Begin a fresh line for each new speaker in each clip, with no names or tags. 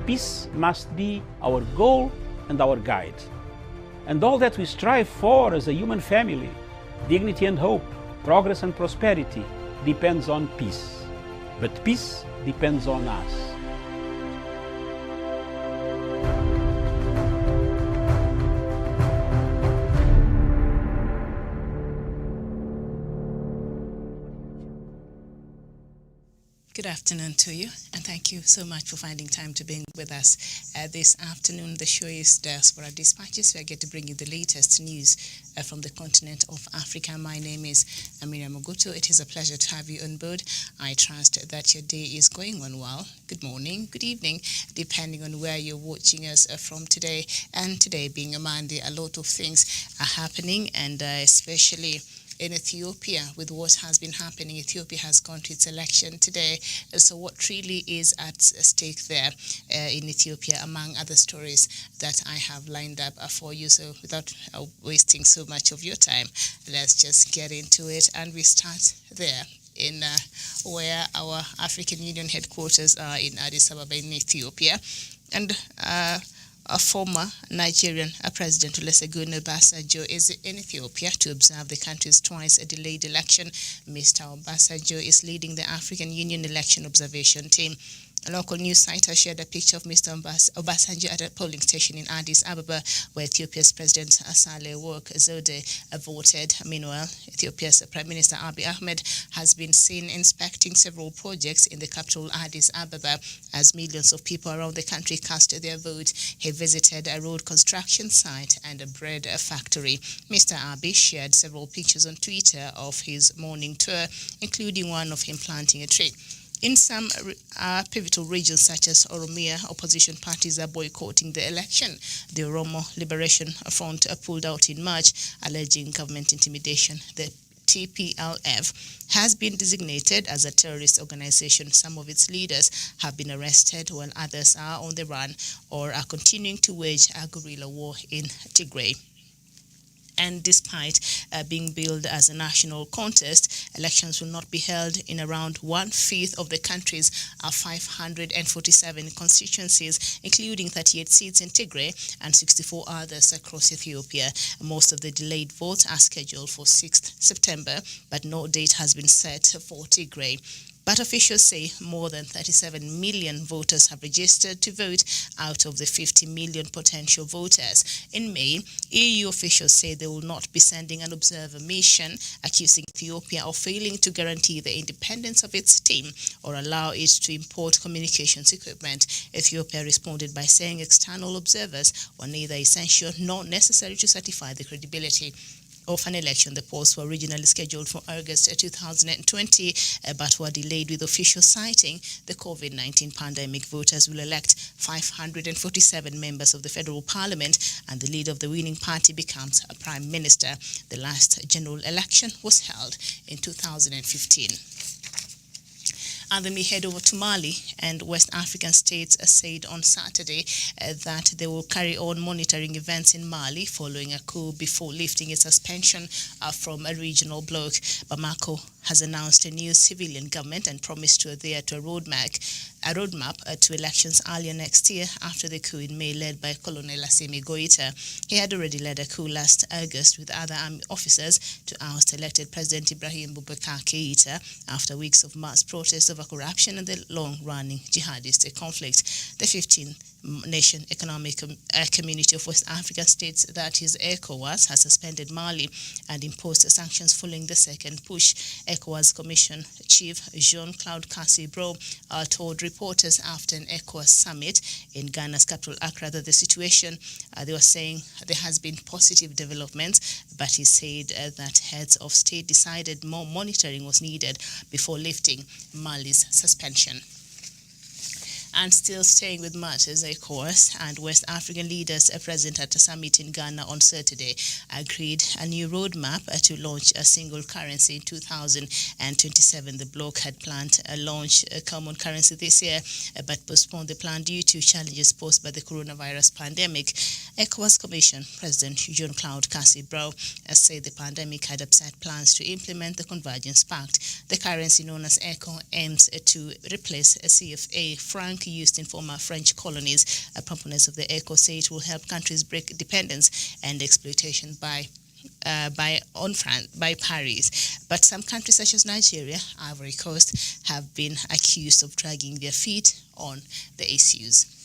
Peace must be our goal and our guide. And all that we strive for as a human family, dignity and hope, progress and prosperity, depends on peace. But peace depends on us.
Good afternoon to you, and thank you so much for finding time to be with us this afternoon. The show is Diaspora Dispatches, where I get to bring you the latest news from the continent of Africa. My name is Amira Moguto. It is a pleasure to have you on board. I trust that your day is going on well. Good morning, good evening, depending on where you're watching us from today. And today being a Monday, a lot of things are happening, and especially in Ethiopia, with what has been happening. Ethiopia has gone to its election today. So what really is at stake there in Ethiopia, among other stories that I have lined up for you. So without wasting so much of your time, let's just get into it. And we start there in where our African Union headquarters are in Addis Ababa in Ethiopia. And a former Nigerian President Olusegun Obasanjo is in Ethiopia to observe the country's twice-delayed election. Mr. Obasanjo is leading the African Union election observation team. A local news site has shared a picture of Mr. Obasanjo at a polling station in Addis Ababa, where Ethiopia's President Sahle-Work Zewde voted. Meanwhile, Ethiopia's Prime Minister Abiy Ahmed has been seen inspecting several projects in the capital Addis Ababa as millions of people around the country cast their vote. He visited a road construction site and a bread factory. Mr. Abiy shared several pictures on Twitter of his morning tour, including one of him planting a tree. In some pivotal regions such as Oromia, opposition parties are boycotting the election. The Oromo Liberation Front pulled out in March, alleging government intimidation. The TPLF has been designated as a terrorist organization. Some of its leaders have been arrested, while others are on the run or are continuing to wage a guerrilla war in Tigray. And despite being billed as a national contest, elections will not be held in around 1/5 of the country's 547 constituencies, including 38 seats in Tigray and 64 others across Ethiopia. Most of the delayed votes are scheduled for 6th September, but no date has been set for Tigray. But officials say more than 37 million voters have registered to vote out of the 50 million potential voters. In May, EU officials say they will not be sending an observer mission, accusing Ethiopia of failing to guarantee the independence of its team or allow it to import communications equipment. Ethiopia responded by saying external observers were neither essential nor necessary to certify the credibility of an election. The polls were originally scheduled for August 2020, but were delayed with officials citing the COVID-19 pandemic. Voters will elect 547 members of the federal parliament, and the leader of the winning party becomes a prime minister. The last general election was held in 2015. And then we head over to Mali, and West African states said on Saturday that they will carry on monitoring events in Mali following a coup before lifting its suspension from a regional bloc. Bamako has announced a new civilian government and promised to adhere to a roadmap to elections earlier next year after the coup in May led by Colonel Assimi Goïta. He had already led a coup last August with other army officers to oust elected President Ibrahim Boubacar Keïta after weeks of mass protests over corruption and the long-running jihadist conflict. The 15-nation Economic Community of West African States, that is ECOWAS, has suspended Mali and imposed sanctions following the second push. ECOWAS Commission Chief Jean-Claude Cassibro told reporters after an ECOWAS summit in Ghana's capital Accra that the situation, they were saying there has been positive developments, but he said that heads of state decided more monitoring was needed before lifting Mali's suspension. And still staying with matters, ECOWAS and West African leaders present at a summit in Ghana on Saturday agreed a new roadmap to launch a single currency in 2027. The bloc had planned to launch a common currency this year, but postponed the plan due to challenges posed by the coronavirus pandemic. ECOWAS Commission President Jean-Claude Cassibro said the pandemic had upset plans to implement the Convergence Pact. The currency known as ECO aims to replace a CFA franc used in former French colonies. Proponents of the ECO say it will help countries break dependence and exploitation by Paris. But some countries such as Nigeria, Ivory Coast, have been accused of dragging their feet on the issues.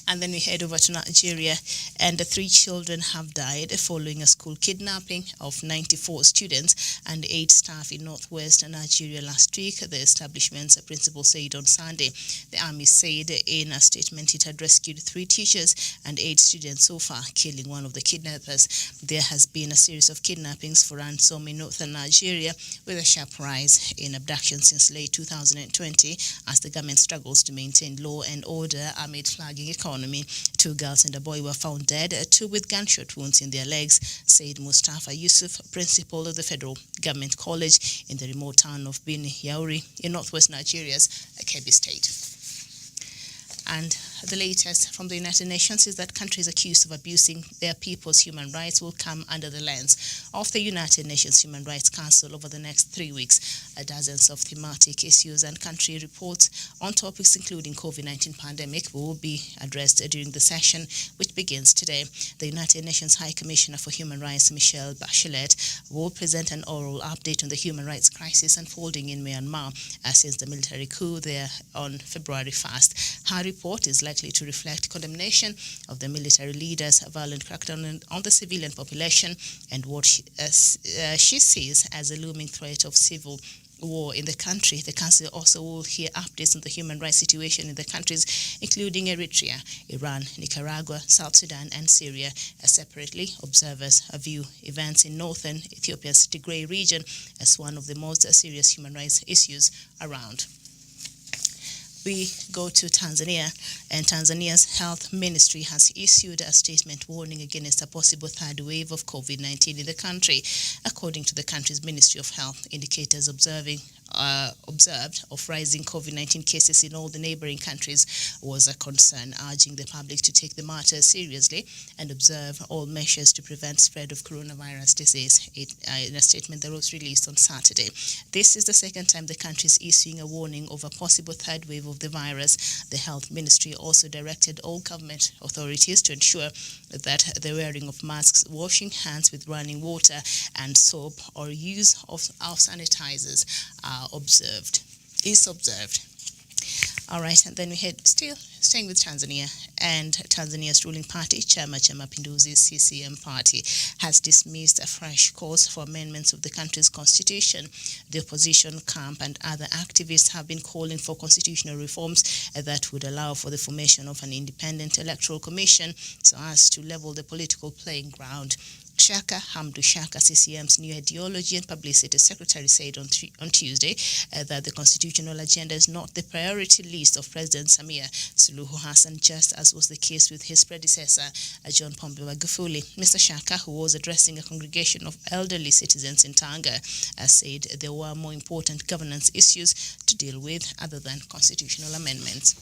And then we head over to Nigeria, and 3 children have died following a school kidnapping of 94 students and 8 staff in northwest Nigeria last week, the establishment's principal said on Sunday. The army said in a statement it had rescued 3 teachers and 8 students so far, killing one of the kidnappers. There has been a series of kidnappings for ransom in northern Nigeria, with a sharp rise in abductions since late 2020 as the government struggles to maintain law and order amid flagging economy. 2 girls and a boy were found dead, 2 with gunshot wounds in their legs, said Mustafa Yusuf, principal of the Federal Government College in the remote town of Bin Yauri in northwest Nigeria's Kebbi State. And the latest from the United Nations is that countries accused of abusing their people's human rights will come under the lens of the United Nations Human Rights Council over the next 3 weeks. Dozens of thematic issues and country reports on topics including COVID-19 pandemic will be addressed during the session, which begins today. The United Nations High Commissioner for Human Rights, Michelle Bachelet, will present an oral update on the human rights crisis unfolding in Myanmar since the military coup there on February 1st. Her report is likely to reflect condemnation of the military leaders' violent crackdown on the civilian population and what she sees as a looming threat of civil war in the country. The Council also will hear updates on the human rights situation in the countries, including Eritrea, Iran, Nicaragua, South Sudan, and Syria. Separately, observers view events in northern Ethiopia's Tigray region as one of the most serious human rights issues around. We go to Tanzania, and Tanzania's health ministry has issued a statement warning against a possible 3rd wave of COVID-19 in the country. According to the country's Ministry of Health, indicators observed of rising COVID-19 cases in all the neighboring countries was a concern, urging the public to take the matter seriously and observe all measures to prevent spread of coronavirus disease. In a statement that was released on Saturday, this is the second time the country is issuing a warning of a possible 3rd wave of the virus. The health ministry also directed all government authorities to ensure that the wearing of masks, washing hands with running water and soap, or use of sanitizers is observed. All right, and then we head still staying with Tanzania, and Tanzania's ruling party, Chama cha Mapinduzi's CCM party, has dismissed a fresh calls for amendments of the country's constitution. The opposition camp and other activists have been calling for constitutional reforms that would allow for the formation of an independent electoral commission so as to level the political playing ground. Shaka Hamdu Shaka, CCM's new ideology and publicity secretary, said on Tuesday that the constitutional agenda is not the priority list of President Samia Suluhu Hassan, just as was the case with his predecessor, John Pombe Magufuli. Mr. Shaka, who was addressing a congregation of elderly citizens in Tanga, said there were more important governance issues to deal with other than constitutional amendments.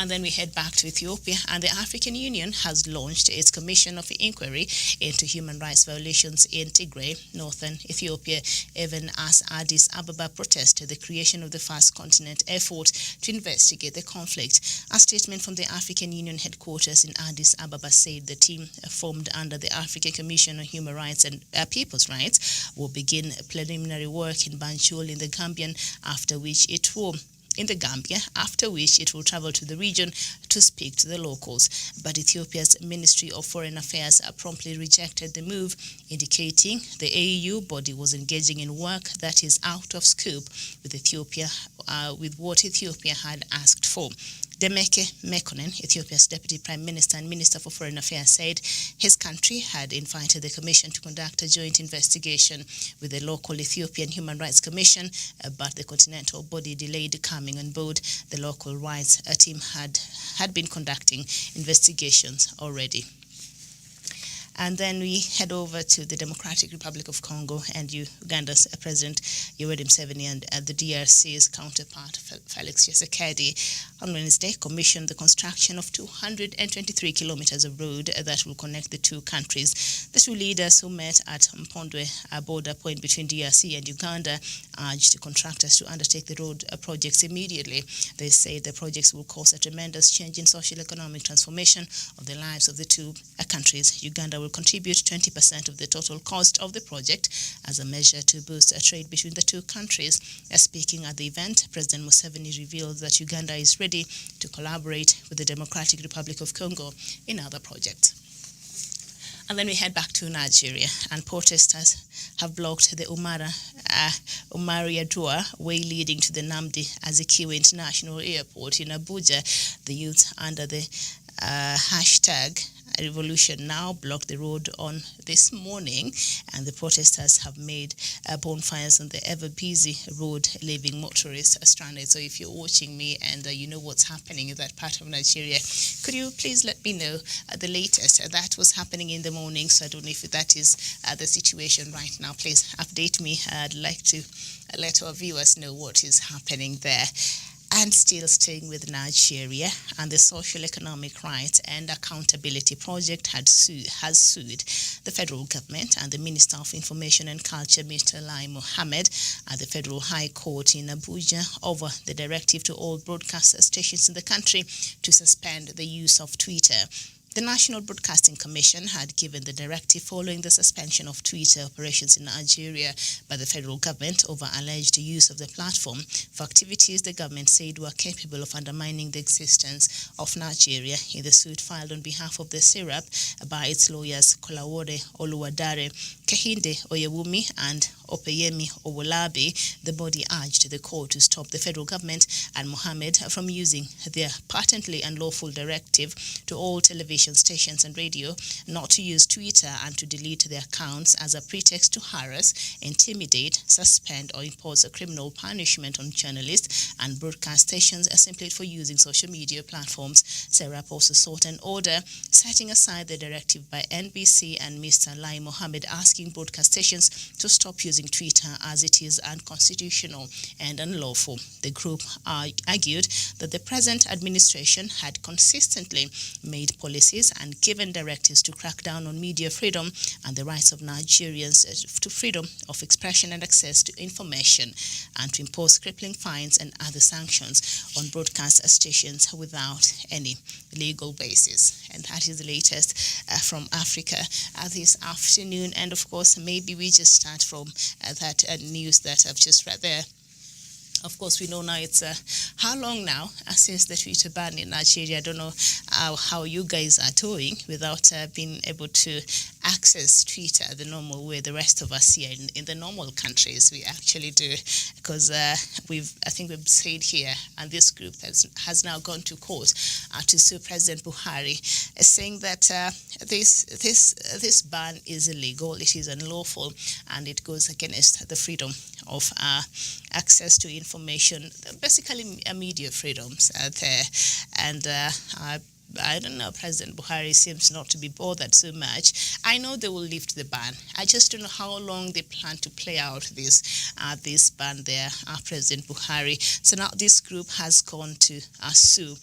And then we head back to Ethiopia, and the African Union has launched its Commission of Inquiry into human rights violations in Tigray, northern Ethiopia, even as Addis Ababa protested the creation of the First Continent effort to investigate the conflict. A statement from the African Union headquarters in Addis Ababa said the team formed under the African Commission on Human Rights and People's Rights will begin preliminary work in Banjul in the Gambia, after which it will travel to the region to speak to the locals. But Ethiopia's Ministry of Foreign Affairs promptly rejected the move, indicating the AU body was engaging in work that is out of scope with what Ethiopia had asked for. Demeke Mekonnen, Ethiopia's Deputy Prime Minister and Minister for Foreign Affairs, said his country had invited the Commission to conduct a joint investigation with the local Ethiopian Human Rights Commission, but the continental body delayed coming on board. The local rights team had been conducting investigations already. And then we head over to the Democratic Republic of Congo and Uganda's President Yoweri Museveni and the DRC's counterpart Felix Tshisekedi on Wednesday commissioned the construction of 223 kilometers of road that will connect the two countries. The two leaders who met at Mpondwe, a border point between DRC and Uganda, urged contractors to undertake the road projects immediately. They say the projects will cause a tremendous change in social economic transformation of the lives of the two countries. Uganda will contribute 20% of the total cost of the project as a measure to boost trade between the two countries. Speaking at the event, President Museveni revealed that Uganda is ready to collaborate with the Democratic Republic of Congo in other projects. And then we head back to Nigeria, and protesters have blocked the Umari-Adua way leading to the Nnamdi Azikiwe International Airport in Abuja. The youth under the hashtag Revolution Now blocked the road on this morning, and the protesters have made bonfires on the ever-busy road, leaving motorists stranded. So if you're watching me and you know what's happening in that part of Nigeria, could you please let me know the latest? That was happening in the morning, so I don't know if that is the situation right now. Please update me. I'd like to let our viewers know what is happening there. And still staying with Nigeria, and the Social Economic Rights and Accountability Project has sued the federal government and the Minister of Information and Culture, Mr. Lai Mohammed, at the Federal High Court in Abuja over the directive to all broadcast stations in the country to suspend the use of Twitter. The National Broadcasting Commission had given the directive following the suspension of Twitter operations in Nigeria by the federal government over alleged use of the platform for activities the government said were capable of undermining the existence of Nigeria. In the suit filed on behalf of the SIRAP by its lawyers Kolawole Oluwadare, Kehinde Oyewumi and Opeyemi Owolabi, the body urged the court to stop the federal government and Mohammed from using their patently unlawful directive to all television stations and radio not to use Twitter and to delete their accounts as a pretext to harass, intimidate, suspend or impose a criminal punishment on journalists and broadcast stations simply for using social media platforms. SERAP also sought an order setting aside the directive by NBC and Mr. Lai Mohammed, asking broadcast stations to stop using Twitter as it is unconstitutional and unlawful. The group argued that the present administration had consistently made policies and given directives to crack down on media freedom and the rights of Nigerians to freedom of expression and access to information, and to impose crippling fines and other sanctions on broadcast stations without any legal basis. And that is the latest from Africa this afternoon. And of course, maybe we just start from that news that I've just read there. Of course, we know now it's how long now since the Twitter ban in Nigeria. I don't know how you guys are doing without being able to access Twitter the normal way the rest of us here in the normal countries we actually do, because I think we've said here, and this group has now gone to court to sue President Buhari, saying that this ban is illegal, it is unlawful, and it goes against the freedom of access to information, basically media freedoms out there. And I don't know, President Buhari seems not to be bothered so much. I know they will lift the ban. I just don't know how long they plan to play out this ban there, President Buhari. So now this group has gone to sue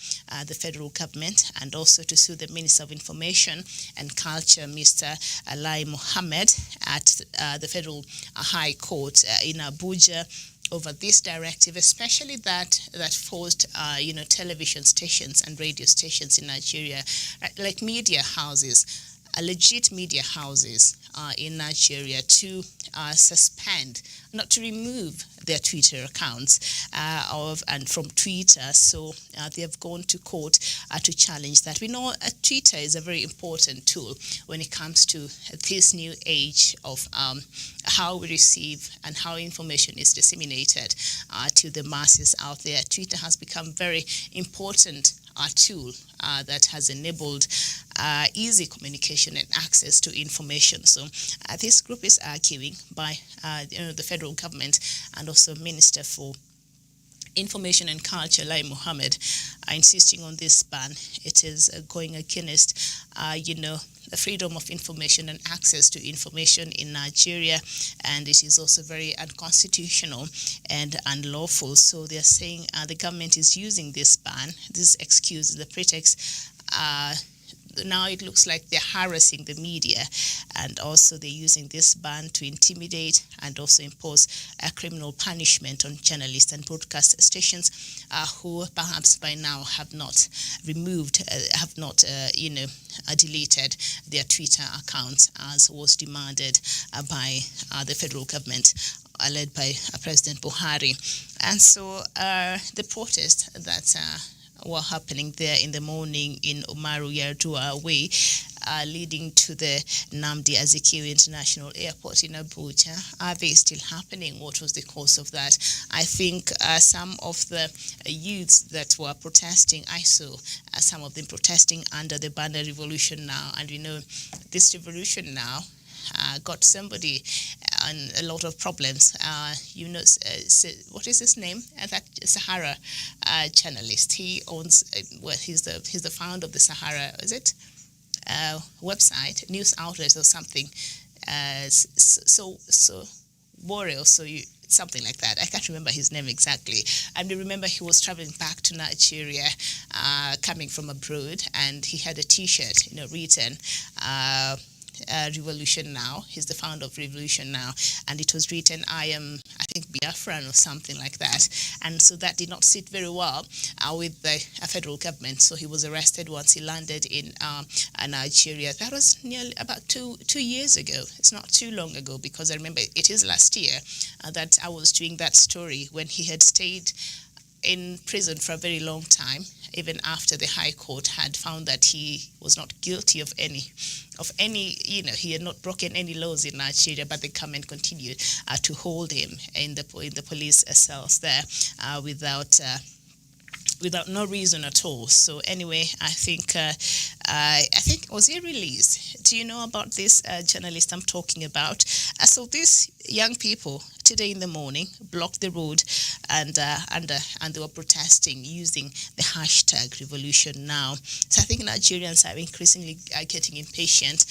the federal government and also to sue the Minister of Information and Culture, Mr. Lai Mohammed, at the Federal High Court in Abuja over this directive, especially that forced television stations and radio stations in Nigeria, like media houses, legit media houses in Nigeria, to suspend, not to remove their Twitter accounts from Twitter. So they have gone to court to challenge that. We know Twitter is a very important tool when it comes to this new age of how we receive and how information is disseminated to the masses out there. Twitter has become very important tool that has enabled easy communication and access to information. So this group is arguing by the federal government and also Minister for Information and Culture, Lai Mohammed, insisting on this ban. It is going against, the freedom of information and access to information in Nigeria, and it is also very unconstitutional and unlawful. So they're saying the government is using this ban, this excuse, the pretext. Now it looks like they're harassing the media, and also they're using this ban to intimidate and also impose a criminal punishment on journalists and broadcast stations who perhaps by now have not deleted their Twitter accounts as was demanded by the federal government, led by President Buhari. And so the protests that were happening there in the morning in Umaru Yar'Adua Way, leading to the Nnamdi Azikiwe International Airport in Abuja. Are they still happening? What was the cause of that? I think some of the youths that were protesting, I saw some of them protesting under the banner Revolution Now. And we know this Revolution Now got somebody and a lot of problems. What is his name? That Sahara journalist. He owns. He's the founder of the Sahara. Is it website, news outlet or something? Something like that. I can't remember his name exactly. And I remember he was traveling back to Nigeria, coming from abroad, and he had a T-shirt, written. Revolution Now. He's the founder of Revolution Now, and it was written, I am, I think, Biafran or something like that. And so that did not sit very well with the federal government. So he was arrested once he landed in Nigeria. That was nearly about two years ago. It's not too long ago, because I remember it is last year that I was doing that story when he had stayed in prison for a very long time, even after the High Court had found that he was not guilty of any, he had not broken any laws in Nigeria, but the government continued to hold him in the police cells there without no reason at all. So anyway, I think was he released? Do you know about this journalist I'm talking about? So these young people today in the morning blocked the road and they were protesting using the hashtag Revolution Now. So I think Nigerians are increasingly getting impatient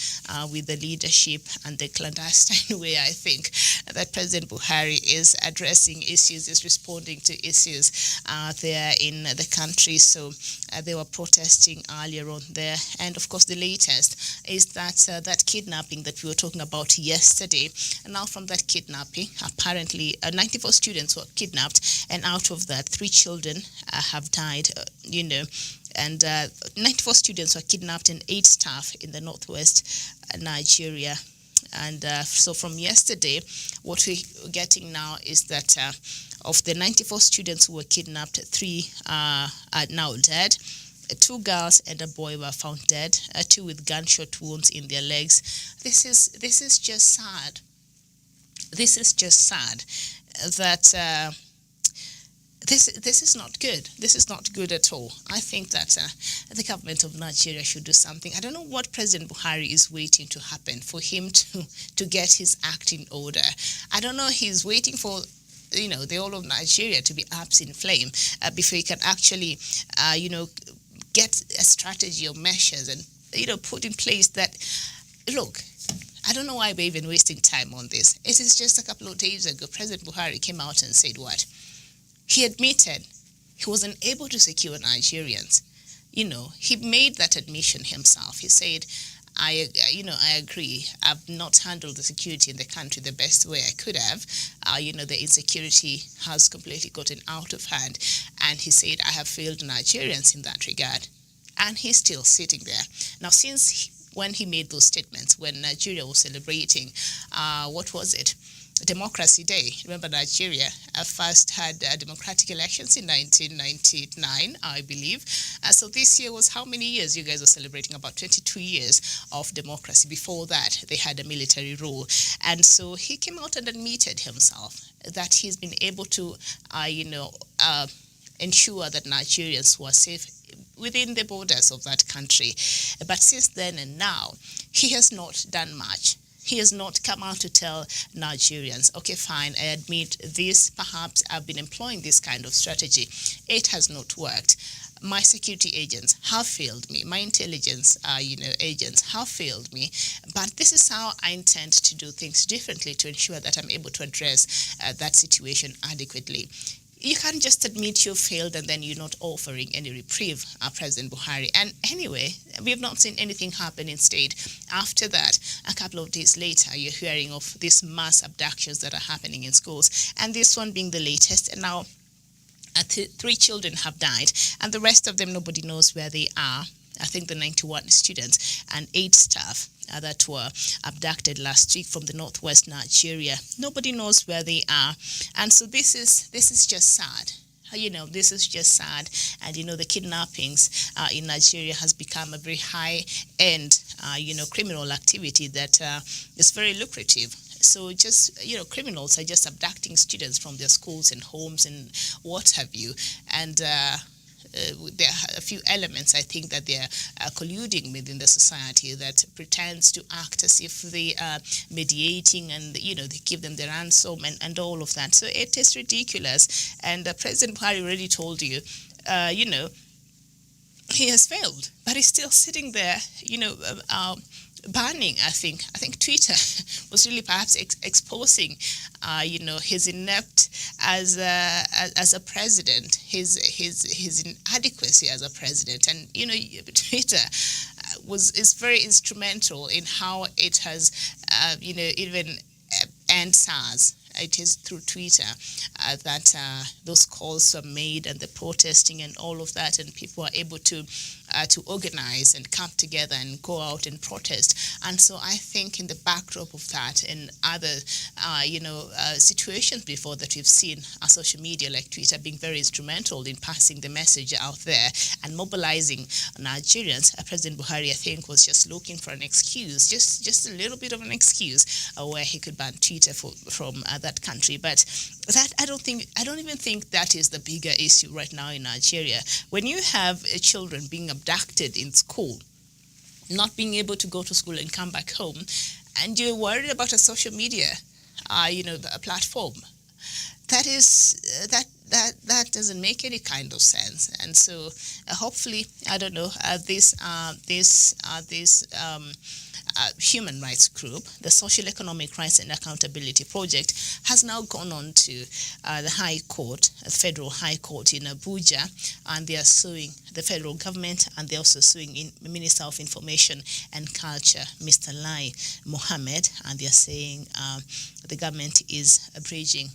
with the leadership and the clandestine way, I think, that President Buhari is addressing issues, is responding to issues there in the country. So they were protesting earlier on there. And of course, the latest is that kidnapping that we were talking about yesterday. And now from that kidnapping, apparently 94 students were kidnapped, and out of that, 3 children have died, and 94 students were kidnapped and 8 staff in the northwest Nigeria. And so from yesterday, what we're getting now is that of the 94 students who were kidnapped, 3 are now dead. 2 girls and a boy were found dead, 2 with gunshot wounds in their legs. This is just sad. This is just sad that this is not good. This is not good at all. I think that the government of Nigeria should do something. I don't know what President Buhari is waiting to happen for him to get his act in order. I don't know. He's waiting for the whole of Nigeria to be up in flame before he can actually get a strategy or measures and put in place that, look, I don't know why we're even wasting time on this. It is just a couple of days ago, President Buhari came out and said what? He admitted he wasn't able to secure Nigerians. He made that admission himself. He said, I agree. I've not handled the security in the country the best way I could have. The insecurity has completely gotten out of hand. And he said, I have failed Nigerians in that regard. And he's still sitting there. Now, when he made those statements, when Nigeria was celebrating, Democracy Day. Remember, Nigeria first had democratic elections in 1999, I believe. So this year was how many years you guys are celebrating? About 22 years of democracy. Before that, they had a military rule. And so he came out and admitted himself that he's been able to, ensure that Nigerians were safe within the borders of that country. But since then and now, he has not done much. He has not come out to tell Nigerians, okay, fine, I admit this, perhaps I've been employing this kind of strategy. It has not worked. my security agents have failed me, my intelligence agents have failed me, but this is how I intend to do things differently to ensure that I'm able to address that situation adequately. You can't just admit you failed and then you're not offering any reprieve, President Buhari. And anyway, we have not seen anything happen. Instead, after that, a couple of days later, you're hearing of these mass abductions that are happening in schools, and this one being the latest. And now 3 children have died, and the rest of them, nobody knows where they are. I think the 91 students and 8 staff that were abducted last week from the northwest Nigeria. Nobody knows where they are. And so this is just sad. This is just sad. And, the kidnappings in Nigeria has become a very high-end, criminal activity that is very lucrative. So just, criminals are just abducting students from their schools and homes and what have you. And there are a few elements, I think, that they're colluding within the society that pretends to act as if they are mediating and, they give them the ransom and all of that. So it is ridiculous. And President Buhari already told you, he has failed, but he's still sitting there, banning. I think Twitter was really perhaps exposing, his inept as a president, his inadequacy as a president, and Twitter is very instrumental in how it has, even end SARS. It is through Twitter that those calls are made and the protesting and all of that, and people are able to organize and come together and go out and protest. And so I think in the backdrop of that and other, situations before that we've seen social media like Twitter being very instrumental in passing the message out there and mobilizing Nigerians, President Buhari, I think, was just looking for an excuse, just a little bit of an excuse where he could ban Twitter from that country. But that I don't even think that is the bigger issue right now in Nigeria. When you have children being abducted in school, not being able to go to school and come back home, and you're worried about a social media, a platform, that doesn't make any kind of sense. And so hopefully, I don't know, this human rights group, the Social Economic Rights and Accountability Project, has now gone on to the High Court, the Federal High Court in Abuja, and they are suing the federal government, and they're also suing Minister of Information and Culture, Mr. Lai Mohammed, and they're saying the government is abridging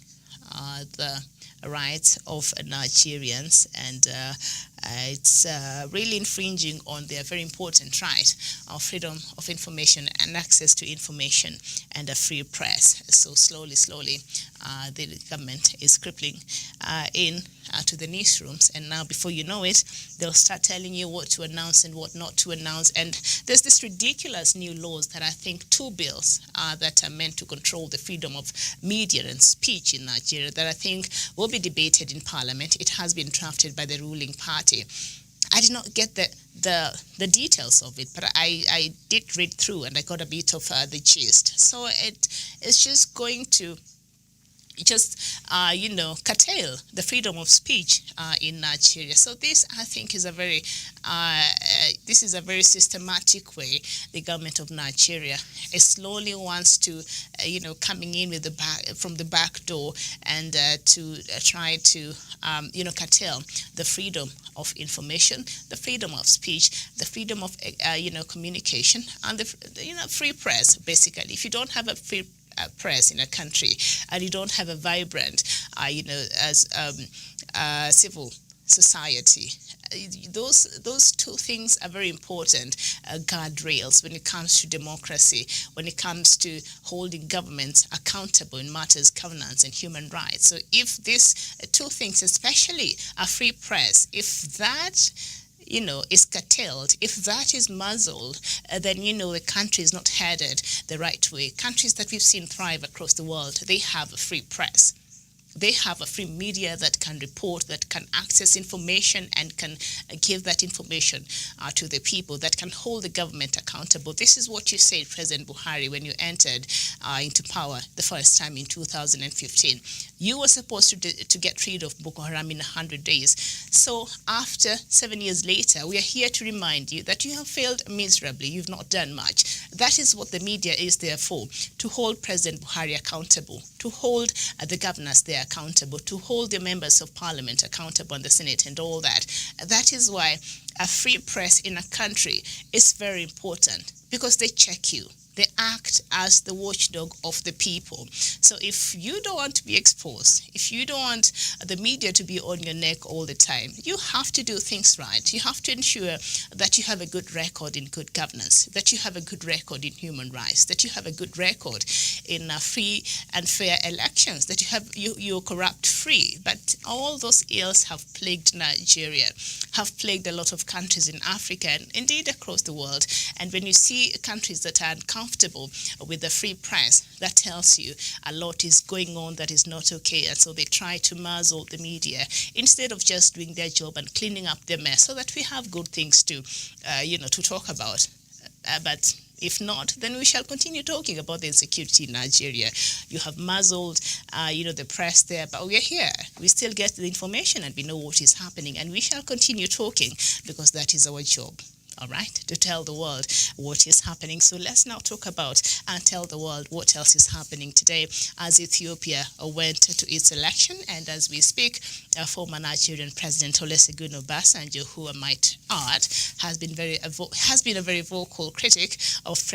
the rights of Nigerians, and it's really infringing on their very important right of freedom of information and access to information and a free press. So slowly, the government is crippling to the newsrooms, and now before you know it, they'll start telling you what to announce and what not to announce. And there's this ridiculous new laws that I think 2 bills that are meant to control the freedom of media and speech in Nigeria that I think will be debated in Parliament. It has been drafted by the ruling party. I did not get the details of it, but I did read through and I got a bit of the gist. So it's just going to curtail the freedom of speech in Nigeria. So this, I think, is a very systematic way the government of Nigeria is slowly wants to, coming in with from the back door and to try to, curtail the freedom of information, the freedom of speech, the freedom of, communication, and the, free press. Basically, if you don't have a free press in a country and you don't have a vibrant, civil society, those 2 things are very important guardrails when it comes to democracy, when it comes to holding governments accountable in matters governance and human rights. So if these 2 things, especially a free press, if that is curtailed, if that is muzzled, then the country is not headed the right way. Countries that we've seen thrive across the world, they have a free press. They have a free media that can report, that can access information and can give that information to the people, that can hold the government accountable. This is what you said, President Buhari, when you entered into power the first time in 2015. You were supposed to get rid of Boko Haram in 100 days. So after 7 years later, we are here to remind you that you have failed miserably. You've not done much. That is what the media is there for, to hold President Buhari accountable, to hold the governors there accountable, to hold the members of parliament accountable and the Senate and all that. That is why a free press in a country is very important, because they check you. They act as the watchdog of the people. So if you don't want to be exposed, if you don't want the media to be on your neck all the time, you have to do things right. You have to ensure that you have a good record in good governance, that you have a good record in human rights, that you have a good record in free and fair elections, that you're corrupt free. But all those ills have plagued Nigeria, have plagued a lot of countries in Africa and indeed across the world. And when you see countries that are uncomfortable with the free press, that tells you a lot is going on that is not okay. And so they try to muzzle the media instead of just doing their job and cleaning up their mess so that we have good things to talk about. But if not, then we shall continue talking about the insecurity in Nigeria. You have muzzled, the press there, but we're here. We still get the information and we know what is happening, and we shall continue talking because that is our job. All right, to tell the world what is happening. So let's now talk about and tell the world what else is happening today as Ethiopia went to its election. And as we speak, former Nigerian President Olusegun Obasanjo, who I might add, has been a very vocal critic of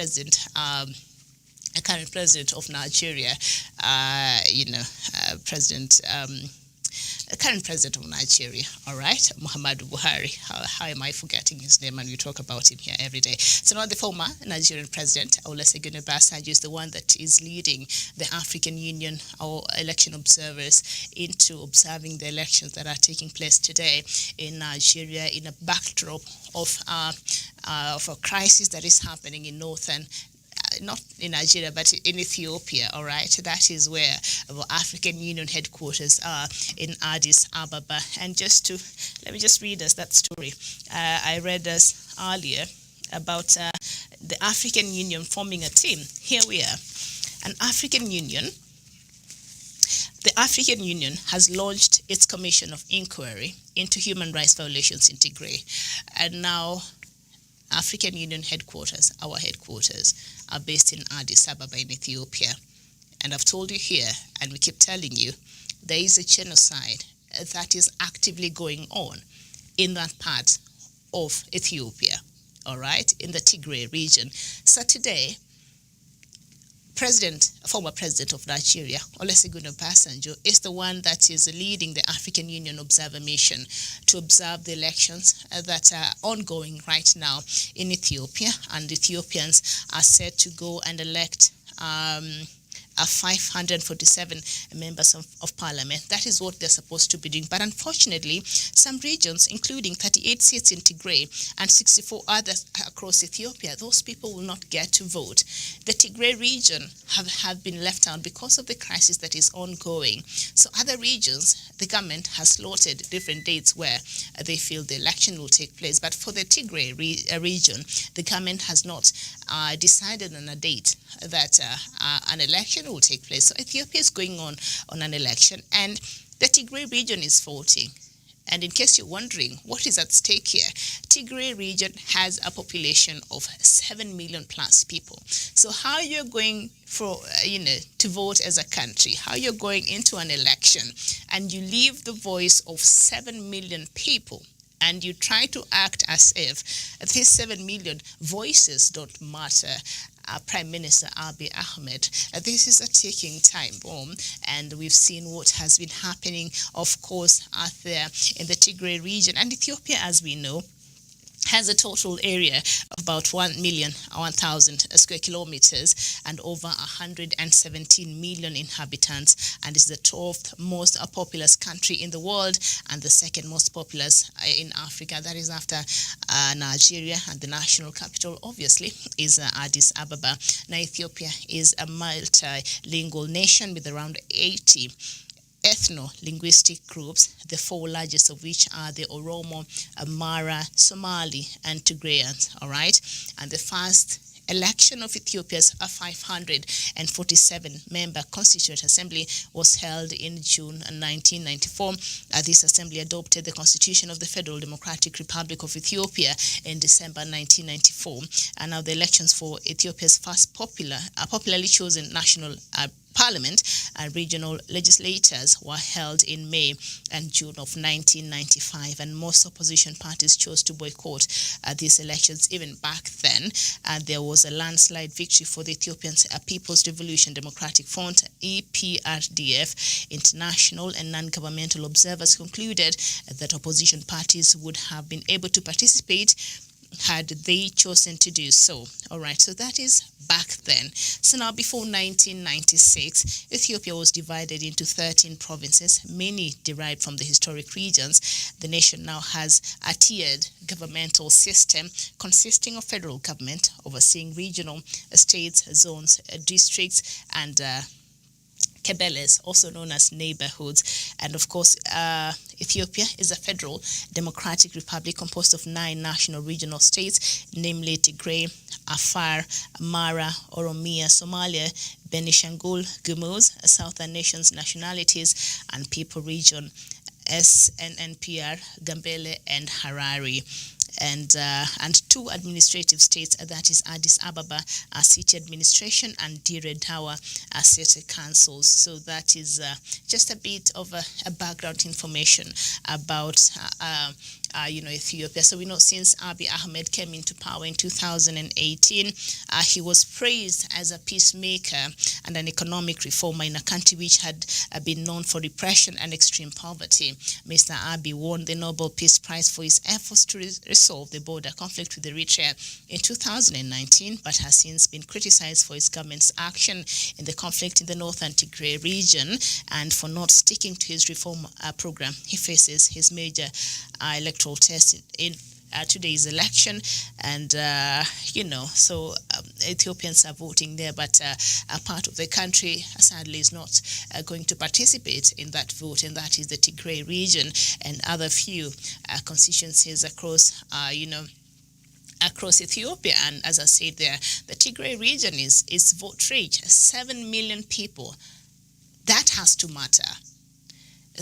current president of Nigeria, current president of Nigeria, all right, Muhammadu Buhari. How am I forgetting his name? And we talk about him here every day. So now the former Nigerian president, Olusegun Obasanjo, is the one that is leading the African Union, our election observers, into observing the elections that are taking place today in Nigeria in a backdrop of a crisis that is happening in not in Nigeria, but in Ethiopia, all right? That is where our African Union headquarters are, in Addis Ababa. And let me just read us that story. I read us earlier about the African Union forming a team. Here we are. The African Union has launched its commission of inquiry into human rights violations in Tigray. And now African Union headquarters, our headquarters, are based in Addis Ababa in Ethiopia. And I've told you here, and we keep telling you, there is a genocide that is actively going on in that part of Ethiopia, all right, in the Tigray region. So today, former president of Nigeria, Olusegun Obasanjo, is the one that is leading the African Union Observer Mission to observe the elections that are ongoing right now in Ethiopia. And Ethiopians are set to go and elect 547 members of parliament. That is what they're supposed to be doing. But unfortunately, some regions, including 38 seats in Tigray and 64 others across Ethiopia, those people will not get to vote. The Tigray region have been left out because of the crisis that is ongoing. So other regions, the government has slotted different dates where they feel the election will take place. But for the Tigray region, the government has not decided on a date that an election will take place. So Ethiopia is going on an election, and the Tigray region is voting. And in case you're wondering what is at stake here, Tigray region has a population of 7 million plus people. So how you're going to vote as a country, how you're going into an election, and you leave the voice of 7 million people, and you try to act as if these 7 million voices don't matter. Prime Minister Abiy Ahmed. This is a ticking time bomb, and we've seen what has been happening, of course, out there in the Tigray region. And Ethiopia, as we know, has a total area of about 1,000 square kilometers and over 117 million inhabitants, and is the 12th most populous country in the world and the second most populous in Africa. That is after Nigeria, and the national capital, obviously, is Addis Ababa. Now, Ethiopia is a multilingual nation with around 80 ethno-linguistic groups, the four largest of which are the Oromo, Amhara, Somali, and Tigrayans, all right? And the first election of Ethiopia's 547-member Constituent Assembly was held in June 1994. This assembly adopted the Constitution of the Federal Democratic Republic of Ethiopia in December 1994. And now the elections for Ethiopia's first popularly chosen national Parliament and regional legislatures were held in May and June of 1995, and most opposition parties chose to boycott these elections. Even back then, there was a landslide victory for the Ethiopian People's Revolution Democratic Front, EPRDF. International and non-governmental observers concluded that opposition parties would have been able to participate had they chosen to do so. All right, so that is back then. So now, before 1996, Ethiopia was divided into 13 provinces, many derived from the historic regions. The nation now has a tiered governmental system consisting of federal government overseeing regional states, zones, districts, and Kebeles, also known as neighborhoods. And of course, Ethiopia is a federal democratic republic composed of 9 national regional states, namely Tigray, Afar, Amhara, Oromia, Somalia, Benishangul, Gumuz, Southern Nations Nationalities and People Region, SNNPR, Gambele, and Harare. And 2 administrative states, that is Addis Ababa City Administration and Dire Dawa City Councils. So that is just a bit of a background information about Ethiopia. So we know since Abiy Ahmed came into power in 2018, he was praised as a peacemaker and an economic reformer in a country which had been known for repression and extreme poverty. Mr. Abiy won the Nobel Peace Prize for his efforts to resolve the border conflict with Eritrea in 2019, but has since been criticized for his government's action in the conflict in the northern Tigray region and for not sticking to his reform program. He faces his major electoral test in today's election, and so Ethiopians are voting there, but a part of the country sadly is not going to participate in that vote, and that is the Tigray region and other few constituencies across across Ethiopia. And as I said there, the Tigray region is vote rich, 7 million people. That has to matter.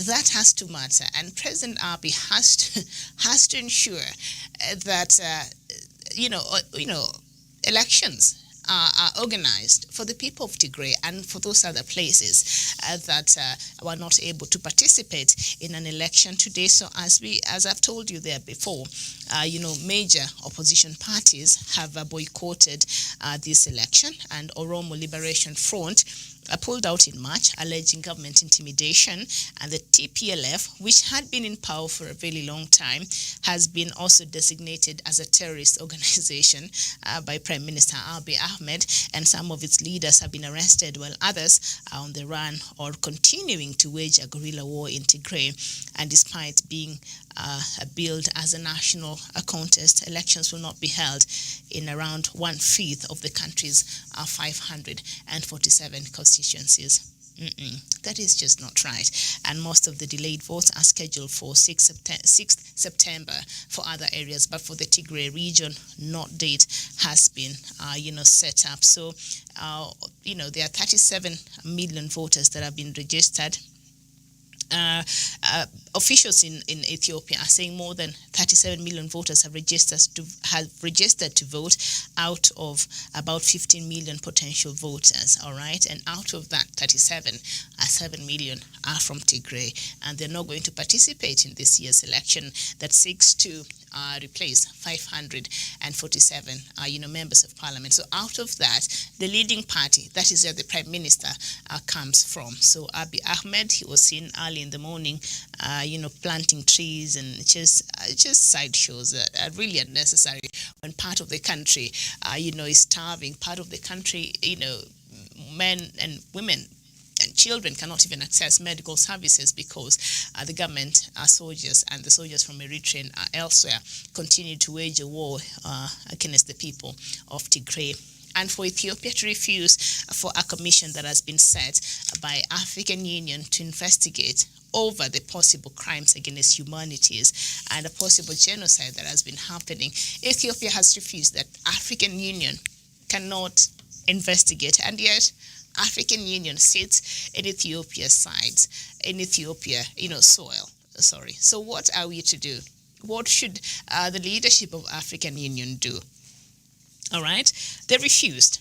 That has to matter, and President Abiy has to ensure that elections are organized for the people of Tigray and for those other places that were not able to participate in an election today. So as I've told you there before, major opposition parties have boycotted this election, and Oromo Liberation Front pulled out in March, alleging government intimidation, and the TPLF, which had been in power for a very long time, has been also designated as a terrorist organization by Prime Minister Abiy Ahmed, and some of its leaders have been arrested while others are on the run or continuing to wage a guerrilla war in Tigray. And despite being billed as a national contest, elections will not be held in around 1/5 of the country's 547 constituencies. That is just not right. And most of the delayed votes are scheduled for 6th September for other areas, but for the Tigray region, no date has been set up. So there are 37 million voters that have been registered. Officials in Ethiopia are saying more than 37 million voters have registered to vote out of about 15 million potential voters, all right? And out of that 37, 7 million are from Tigray, and they're not going to participate in this year's election that seeks to replace 547 members of parliament. So out of that, the leading party, that is where the prime minister comes from. So Abiy Ahmed, he was seen early in the morning planting trees and just sideshows that are really unnecessary when part of the country is starving. Part of the country, men and women and children cannot even access medical services because the government, soldiers and the soldiers from Eritrea and elsewhere continue to wage a war against the people of Tigray and for Ethiopia to refuse for a commission that has been set by African Union to investigate over the possible crimes against humanities and a possible genocide that has been happening. Ethiopia has refused that African Union cannot investigate, and yet African Union sits in Ethiopia's sides, in Ethiopia, soil. Sorry. So what are we to do? What should the leadership of African Union do? All right. They refused.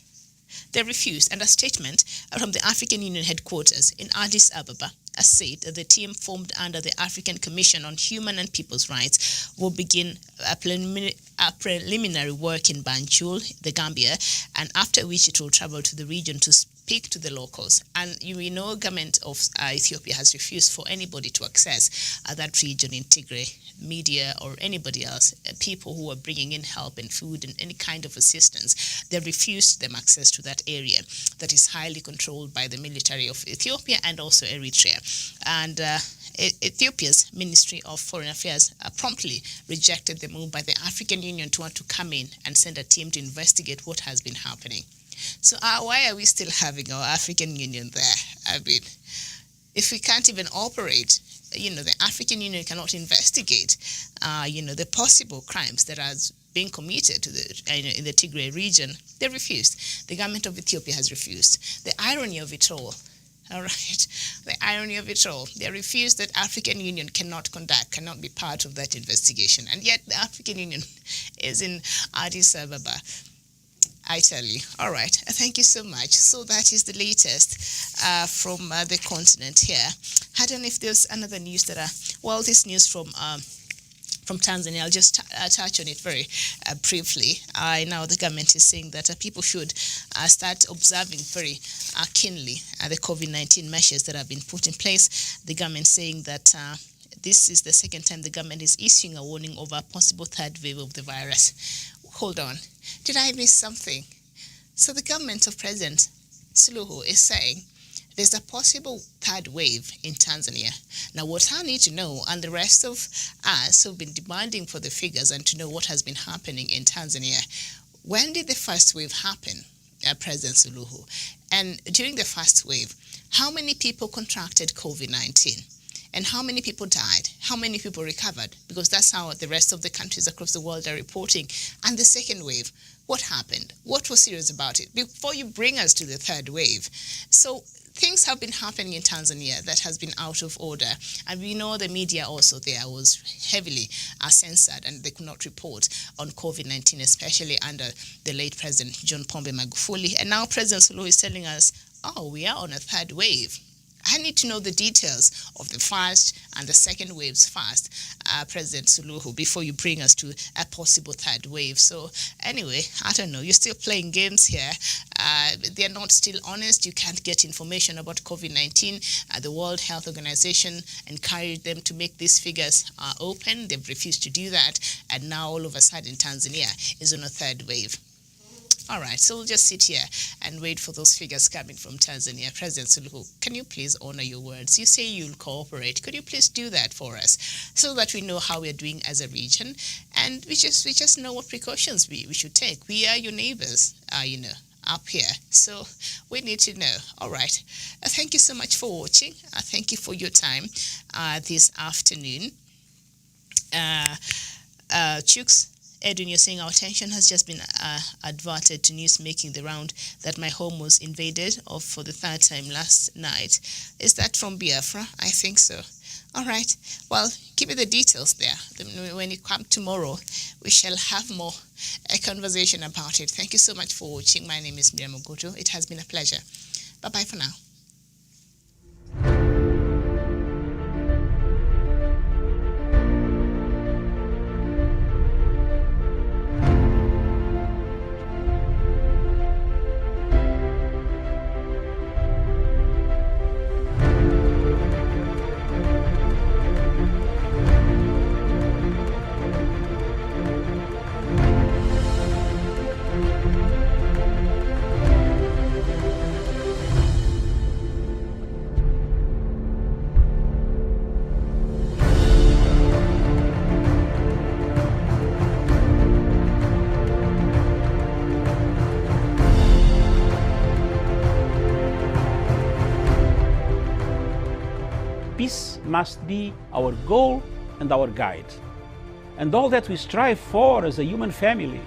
And a statement from the African Union headquarters in Addis Ababa said that the team formed under the African Commission on Human and People's Rights will begin a preliminary work in Banjul, the Gambia, and after which it will travel to the region to speak to the locals. And government of Ethiopia has refused for anybody to access that region in Tigray, media or anybody else, people who are bringing in help and food and any kind of assistance. They refused them access to that area that is highly controlled by the military of Ethiopia and also Eritrea. And Ethiopia's Ministry of Foreign Affairs promptly rejected the move by the African Union to want to come in and send a team to investigate what has been happening. So why are we still having our African Union there? I mean, if we can't even operate, the African Union cannot investigate, the possible crimes that are being committed to in the Tigray region, they refused. The government of Ethiopia has refused. The irony of it all. All right. The irony of it all. They refused that African Union cannot be part of that investigation. And yet the African Union is in Addis Ababa. I tell you. All right. Thank you so much. So that is the latest from the continent here. I don't know if there's another news this news from Tanzania. I'll just touch on it very briefly. Now the government is saying that people should start observing very keenly the COVID-19 measures that have been put in place. The government saying that this is the second time the government is issuing a warning over a possible third wave of the virus. Hold on. Did I miss something? So the government of President Suluhu is saying there's a possible third wave in Tanzania. Now, what I need to know, and the rest of us who've been demanding for the figures and to know what has been happening in Tanzania, when did the first wave happen, President Suluhu? And during the first wave, how many people contracted COVID-19? And how many people died? How many people recovered? Because that's how the rest of the countries across the world are reporting. And the second wave, what happened? What was serious about it? Before you bring us to the third wave. So things have been happening in Tanzania that has been out of order. And we know the media also there was heavily censored and they could not report on COVID-19, especially under the late President John Pombe Magufuli. And now President Suluhu is telling us, we are on a third wave. I need to know the details of the first and the second waves first, President Suluhu, before you bring us to a possible third wave. So anyway, I don't know. You're still playing games here. They're not still honest. You can't get information about COVID-19. The World Health Organization encouraged them to make these figures open. They've refused to do that. And now all of a sudden, Tanzania is on a third wave. All right, so we'll just sit here and wait for those figures coming from Tanzania. President Suluhu, can you please honor your words? You say you'll cooperate. Could you please do that for us so that we know how we're doing as a region and we just know what precautions we should take? We are your neighbors, up here. So we need to know. All right. Thank you so much for watching. Thank you for your time this afternoon. Chooks, Edwin, you're saying our attention has just been adverted to news making the round that my home was invaded for the third time last night. Is that from Biafra? I think so. All right. Well, give me the details there. When you come tomorrow, we shall have more a conversation about it. Thank you so much for watching. My name is Miriam Ogoto. It has been a pleasure. Bye-bye for now.
peace must be our goal and our guide. And all that we strive for as a human family,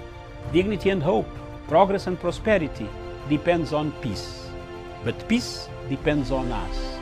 dignity and hope, progress and prosperity, depends on peace. But peace depends on us.